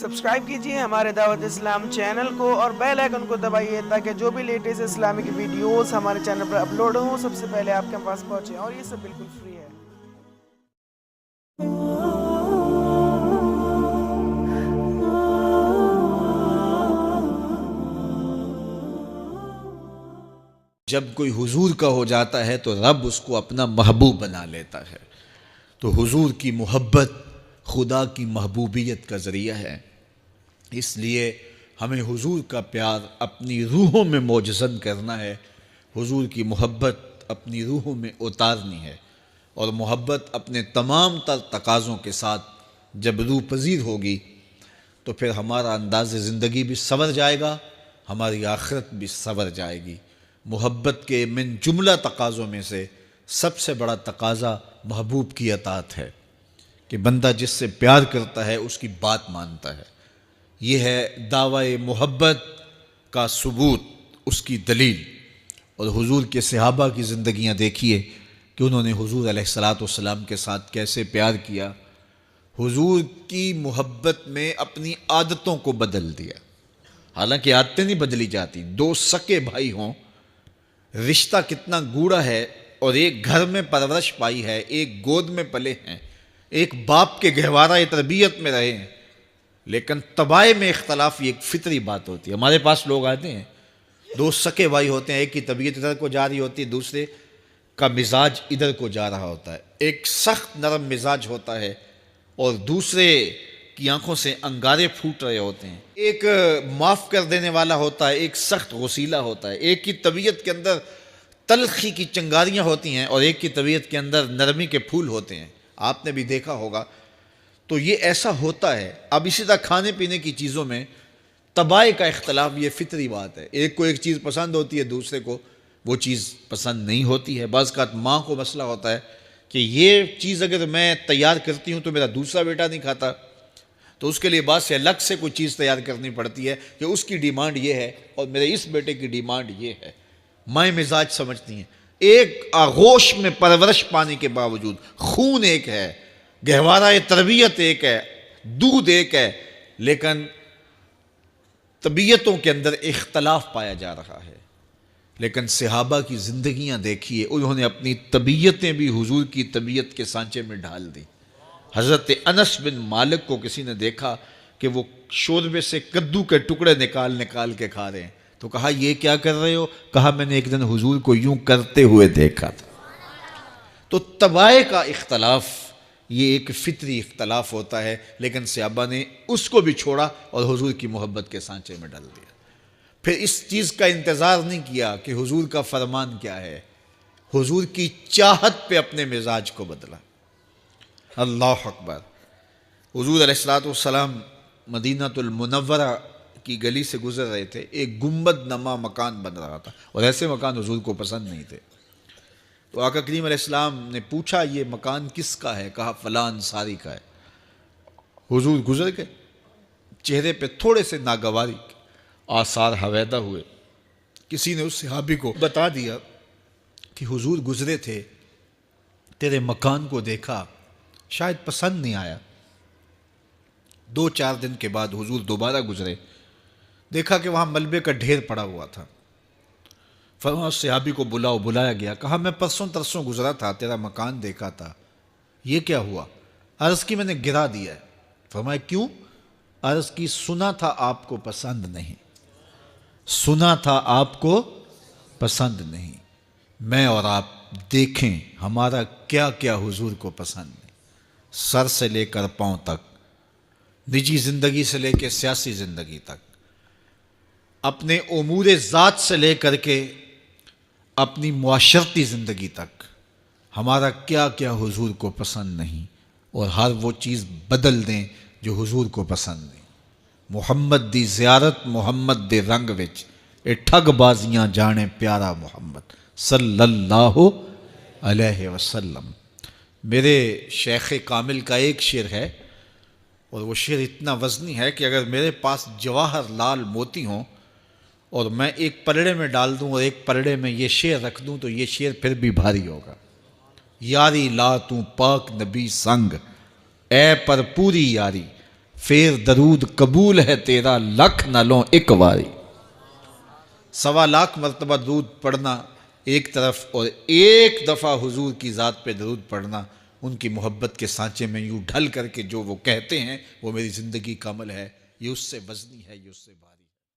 Subscribe کیجئے ہمارے دعوت اسلام چینل کو اور بیل آئیکن کو دبائیے تاکہ جو بھی لیٹسٹ اسلامک ویڈیوز ہمارے چینل پر اپلوڈ ہوں سب سے پہلے آپ کے پاس پہنچیں، اور یہ سب بالکل فری ہے۔ جب کوئی حضور کا ہو جاتا ہے تو رب اس کو اپنا محبوب بنا لیتا ہے۔ تو حضور کی محبت خدا کی محبوبیت کا ذریعہ ہے، اس لیے ہمیں حضور کا پیار اپنی روحوں میں موجزن کرنا ہے، حضور کی محبت اپنی روحوں میں اتارنی ہے، اور محبت اپنے تمام تر تقاضوں کے ساتھ جب روح پذیر ہوگی تو پھر ہمارا انداز زندگی بھی سنور جائے گا، ہماری آخرت بھی سنور جائے گی۔ محبت کے من جملہ تقاضوں میں سے سب سے بڑا تقاضا محبوب کی اطاعت ہے کہ بندہ جس سے پیار کرتا ہے اس کی بات مانتا ہے۔ یہ ہے دعوی محبت کا ثبوت، اس کی دلیل۔ اور حضور کے صحابہ کی زندگیاں دیکھیے کہ انہوں نے حضور علیہ السلام کے ساتھ کیسے پیار کیا، حضور کی محبت میں اپنی عادتوں کو بدل دیا۔ حالانکہ عادتیں نہیں بدلی جاتی، دو سکے بھائی ہوں، رشتہ کتنا گوڑا ہے، اور ایک گھر میں پرورش پائی ہے، ایک گود میں پلے ہیں، ایک باپ کے گہوارہ تربیت میں رہے ہیں، لیکن طبائع میں اختلاف یہ ایک فطری بات ہوتی ہے۔ ہمارے پاس لوگ آتے ہیں، دو سکے بھائی ہوتے ہیں، ایک کی طبیعت ادھر کو جا رہی ہوتی ہے، دوسرے کا مزاج ادھر کو جا رہا ہوتا ہے، ایک سخت نرم مزاج ہوتا ہے اور دوسرے کی آنکھوں سے انگارے پھوٹ رہے ہوتے ہیں، ایک معاف کر دینے والا ہوتا ہے، ایک سخت غصیلا ہوتا ہے، ایک کی طبیعت کے اندر تلخی کی چنگاریاں ہوتی ہیں اور ایک کی طبیعت کے اندر نرمی کے پھول ہوتے ہیں۔ آپ نے بھی دیکھا ہوگا، تو یہ ایسا ہوتا ہے۔ اب اسی طرح کھانے پینے کی چیزوں میں طبائع کا اختلاف یہ فطری بات ہے، ایک کو ایک چیز پسند ہوتی ہے، دوسرے کو وہ چیز پسند نہیں ہوتی ہے۔ بعض اوقات ماں کو مسئلہ ہوتا ہے کہ یہ چیز اگر میں تیار کرتی ہوں تو میرا دوسرا بیٹا نہیں کھاتا، تو اس کے لیے بعد سے الگ سے کوئی چیز تیار کرنی پڑتی ہے کہ اس کی ڈیمانڈ یہ ہے اور میرے اس بیٹے کی ڈیمانڈ یہ ہے۔ مائیں مزاج سمجھتی ہیں، ایک آغوش میں پرورش پانے کے باوجود خون ایک ہے، گہوارہ تربیت ایک ہے، دودھ ایک ہے، لیکن طبیعتوں کے اندر اختلاف پایا جا رہا ہے۔ لیکن صحابہ کی زندگیاں دیکھیے، انہوں نے اپنی طبیعتیں بھی حضور کی طبیعت کے سانچے میں ڈھال دی۔ حضرت انس بن مالک کو کسی نے دیکھا کہ وہ شوربے سے کدو کے ٹکڑے نکال کے کھا رہے ہیں، تو کہا یہ کیا کر رہے ہو؟ کہا میں نے ایک دن حضور کو یوں کرتے ہوئے دیکھا تھا۔ تو طبائع کا اختلاف یہ ایک فطری اختلاف ہوتا ہے، لیکن صحابہ نے اس کو بھی چھوڑا اور حضور کی محبت کے سانچے میں ڈال دیا۔ پھر اس چیز کا انتظار نہیں کیا کہ حضور کا فرمان کیا ہے، حضور کی چاہت پہ اپنے مزاج کو بدلا۔ اللہ اکبر۔ حضور علیہ السلام مدینہ المنورہ کی گلی سے گزر رہے تھے، ایک گنبد نما مکان بن رہا تھا، اور ایسے مکان حضور کو پسند نہیں تھے۔ تو آقا کریم علیہ السلام نے پوچھا یہ مکان کس کا ہے؟ کہا فلاں انصاری کا ہے۔ حضور گزر گئے، چہرے پہ تھوڑے سے ناگواری آثار حویدہ ہوئے۔ کسی نے اس صحابی کو بتا دیا کہ حضور گزرے تھے، تیرے مکان کو دیکھا، شاید پسند نہیں آیا۔ 2-4 دن کے بعد حضور دوبارہ گزرے، دیکھا کہ وہاں ملبے کا ڈھیر پڑا ہوا تھا۔ فرمایا صحابی کو بلایا گیا، کہا میں پرسوں ترسوں گزرا تھا، تیرا مکان دیکھا تھا، یہ کیا ہوا؟ عرض کی میں نے گرا دیا ہے۔ فرمایا کیوں؟ عرض کی سنا تھا آپ کو پسند نہیں، سنا تھا آپ کو پسند نہیں۔ میں اور آپ دیکھیں ہمارا کیا کیا حضور کو پسند نہیں، سر سے لے کر پاؤں تک، نجی زندگی سے لے کے سیاسی زندگی تک، اپنے امور ذات سے لے کر کے اپنی معاشرتی زندگی تک، ہمارا کیا کیا حضور کو پسند نہیں، اور ہر وہ چیز بدل دیں جو حضور کو پسند نہیں۔ محمد دی زیارت محمد دے رنگ وچ، اے ٹھگ بازیاں جانے پیارا محمد صلی اللہ علیہ وسلم۔ میرے شیخ کامل کا ایک شعر ہے، اور وہ شعر اتنا وزنی ہے کہ اگر میرے پاس جواہر لال موتی ہوں اور میں ایک پلڑے میں ڈال دوں اور ایک پلڑے میں یہ شعر رکھ دوں تو یہ شعر پھر بھی بھاری ہوگا۔ یاری لا تو پاک نبی سنگ، اے پر پوری یاری، پھر درود قبول ہے تیرا، لکھ نہ لوں ایک واری۔ 1.25 لاکھ مرتبہ درود پڑھنا ایک طرف، اور ایک دفعہ حضور کی ذات پہ درود پڑھنا، ان کی محبت کے سانچے میں یوں ڈھل کر کے جو وہ کہتے ہیں وہ میری زندگی کا عمل ہے، یہ اس سے وزنی ہے، یہ اس سے بھاری۔